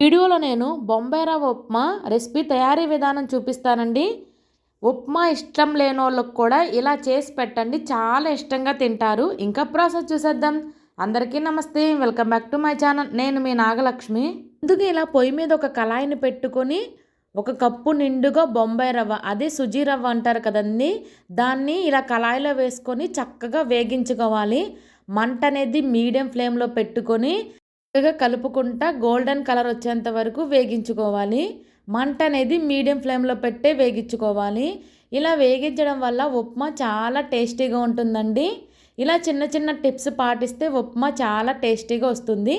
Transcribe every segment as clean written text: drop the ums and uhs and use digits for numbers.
వీడియోలో నేను బొంబాయి రవ్వ ఉప్మా రెసిపీ తయారీ విధానం చూపిస్తానండి. ఉప్మా ఇష్టం లేనోళ్ళకి కూడా ఇలా చేసి పెట్టండి, చాలా ఇష్టంగా తింటారు. ఇంకా ప్రాసెస్ చూసేద్దాం. అందరికీ నమస్తే, welcome back to my channel. నేను మీ నాగలక్ష్మి. ముందుగా ఇలా పొయ్యి మీద ఒక కళాయిని పెట్టుకొని ఒక కప్పు నిండుగా బొంబాయి రవ్వ, అదే సుజీ రవ్వ అంటారు కదండి, దాన్ని ఇలా కళాయిలో వేసుకొని చక్కగా వేగించుకోవాలి. మంట అనేది మీడియం ఫ్లేమ్లో పెట్టుకొని చక్కగా కలుపుకుంటా గోల్డెన్ కలర్ వచ్చేంత వరకు వేగించుకోవాలి. మంట అనేది మీడియం ఫ్లేమ్లో పెట్టే వేగించుకోవాలి. ఇలా వేగించడం వల్ల ఉప్మా చాలా టేస్టీగా ఉంటుందండి. ఇలా చిన్న చిన్న టిప్స్ పాటిస్తే ఉప్మా చాలా టేస్టీగా వస్తుంది.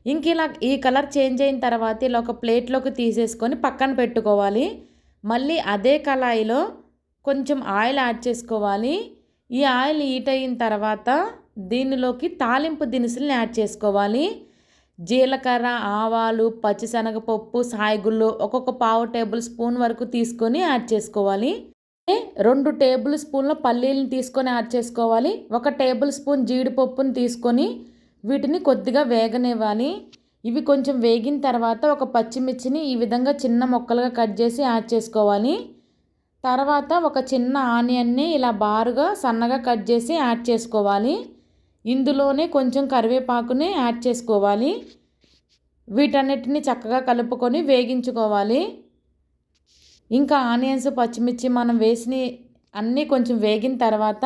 ఇంక ఇలా ఈ కలర్ చేంజ్ అయిన తర్వాత ఇలా ఒక ప్లేట్లోకి తీసేసుకొని పక్కన పెట్టుకోవాలి. మళ్ళీ అదే కళాయిలో కొంచెం ఆయిల్ యాడ్ చేసుకోవాలి. ఈ ఆయిల్ హీట్ అయిన తర్వాత దీనిలోకి తాలింపు దినుసులను యాడ్ చేసుకోవాలి. జీలకర్ర, ఆవాలు, పచ్చిశనగపప్పు, సాయిగుళ్ళు ఒక్కొక్క పావు టేబుల్ స్పూన్ వరకు తీసుకొని యాడ్ చేసుకోవాలి. 2 టేబుల్ స్పూన్ల పల్లీలను తీసుకొని యాడ్ చేసుకోవాలి. 1 టేబుల్ స్పూన్ జీడిపప్పును తీసుకొని వీటిని కొద్దిగా వేగనివ్వాలి. ఇవి కొంచెం వేగిన తర్వాత ఒక పచ్చిమిర్చిని ఈ విధంగా చిన్న ముక్కలుగా కట్ చేసి యాడ్ చేసుకోవాలి. తర్వాత ఒక చిన్న ఆనియన్ని ఇలా బారుగా సన్నగా కట్ చేసి యాడ్ చేసుకోవాలి. ఇందులోనే కొంచెం కరివేపాకుని యాడ్ చేసుకోవాలి. వీటన్నిటిని చక్కగా కలుపుకొని వేగించుకోవాలి. ఇంకా ఆనియన్స్, పచ్చిమిర్చి మనం వేసిన అన్నీ కొంచెం వేగిన తర్వాత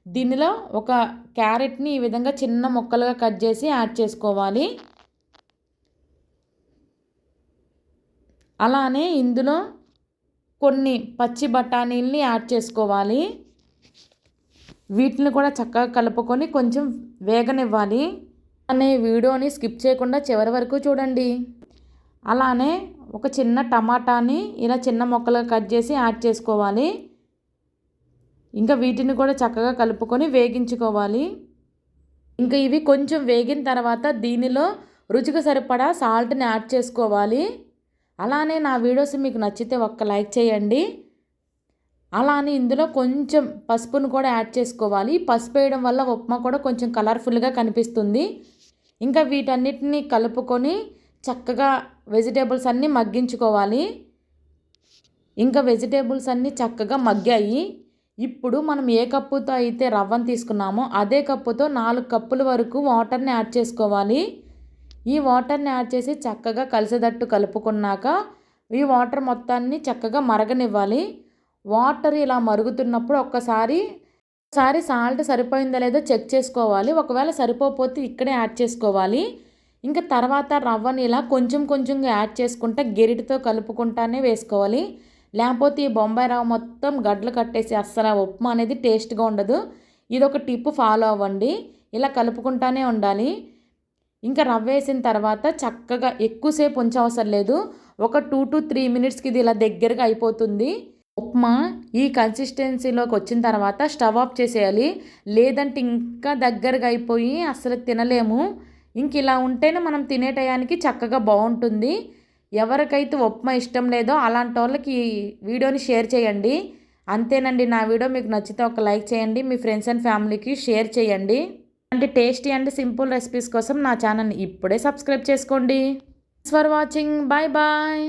దీనిలో ఒక క్యారెట్ని ఈ విధంగా చిన్న ముక్కలుగా కట్ చేసి యాడ్ చేసుకోవాలి. అలానే ఇందులో కొన్ని పచ్చి బఠానీల్ని యాడ్ చేసుకోవాలి. వీటిని కూడా చక్కగా కలుపుకొని కొంచెం వేగనివ్వాలి. అనే వీడియోని స్కిప్ చేయకుండా చివరి వరకు చూడండి. అలానే ఒక చిన్న టమాటాని ఇలా చిన్న ముక్కలుగా కట్ చేసి యాడ్ చేసుకోవాలి. ఇంకా వీటిని కూడా చక్కగా కలుపుకొని వేగించుకోవాలి. ఇంకా ఇవి కొంచెం వేగిన తర్వాత దీనిలో రుచికి సరిపడా సాల్ట్ని యాడ్ చేసుకోవాలి. అలానే నా వీడియోస్ మీకు నచ్చితే ఒక్క లైక్ చేయండి. అలానే ఇందులో కొంచెం పసుపును కూడా యాడ్ చేసుకోవాలి. పసుపు వేయడం వల్ల ఉప్మా కూడా కొంచెం కలర్ఫుల్గా కనిపిస్తుంది. ఇంకా వీటన్నిటిని కలుపుకొని చక్కగా వెజిటేబుల్స్ అన్నీ మగ్గించుకోవాలి. ఇంకా వెజిటేబుల్స్ అన్నీ చక్కగా మగ్గాయి. ఇప్పుడు మనం ఏ కప్పుతో అయితే రవ్వను తీసుకున్నామో అదే కప్పుతో 4 కప్పుల వరకు వాటర్ని యాడ్ చేసుకోవాలి. ఈ వాటర్ని యాడ్ చేసి చక్కగా కలిసేటట్టు కలుపుకున్నాక ఈ వాటర్ మొత్తాన్ని చక్కగా మరగనివ్వాలి. వాటర్ ఇలా మరుగుతున్నప్పుడు ఒక్కసారి సాల్ట్ సరిపోయిందో లేదో చెక్ చేసుకోవాలి. ఒకవేళ సరిపోతే ఇక్కడే యాడ్ చేసుకోవాలి. ఇంకా తర్వాత రవ్వని ఇలా కొంచెం కొంచెంగా యాడ్ చేసుకుంటా గెరిటితో కలుపుకుంటానే వేసుకోవాలి. లేకపోతే ఈ బొంబాయి రవ్వ మొత్తం గడ్డలు కట్టేసి అస్సలు ఉప్మా అనేది టేస్ట్గా ఉండదు. ఇదొక టిప్ ఫాలో అవ్వండి. ఇలా కలుపుకుంటానే ఉండాలి. ఇంకా రవ్వ వేసిన తర్వాత చక్కగా ఎక్కువసేపు ఉంచవసరం లేదు. ఒక 2 to 3 మినిట్స్కి ఇది ఇలా దగ్గరగా అయిపోతుంది. ఉప్మా ఈ కన్సిస్టెన్సీలోకి వచ్చిన తర్వాత స్టవ్ ఆఫ్ చేసేయాలి. లేదంటే ఇంకా దగ్గరగా అయిపోయి అసలు తినలేము. ఇంక ఇలా ఉంటేనే మనం తినే టయానికి చక్కగా బాగుంటుంది. ఎవరికైతే ఉప్మా ఇష్టం లేదో అలాంటి వాళ్ళకి ఈ వీడియోని షేర్ చేయండి. అంతేనండి, నా వీడియో మీకు నచ్చితే ఒక లైక్ చేయండి. మీ ఫ్రెండ్స్ అండ్ ఫ్యామిలీకి షేర్ చేయండి. అంటే టేస్టీ అండ్ సింపుల్ రెసిపీస్ కోసం నా ఛానల్ని ఇప్పుడే సబ్స్క్రైబ్ చేసుకోండి. Thanks for watching. Bye bye.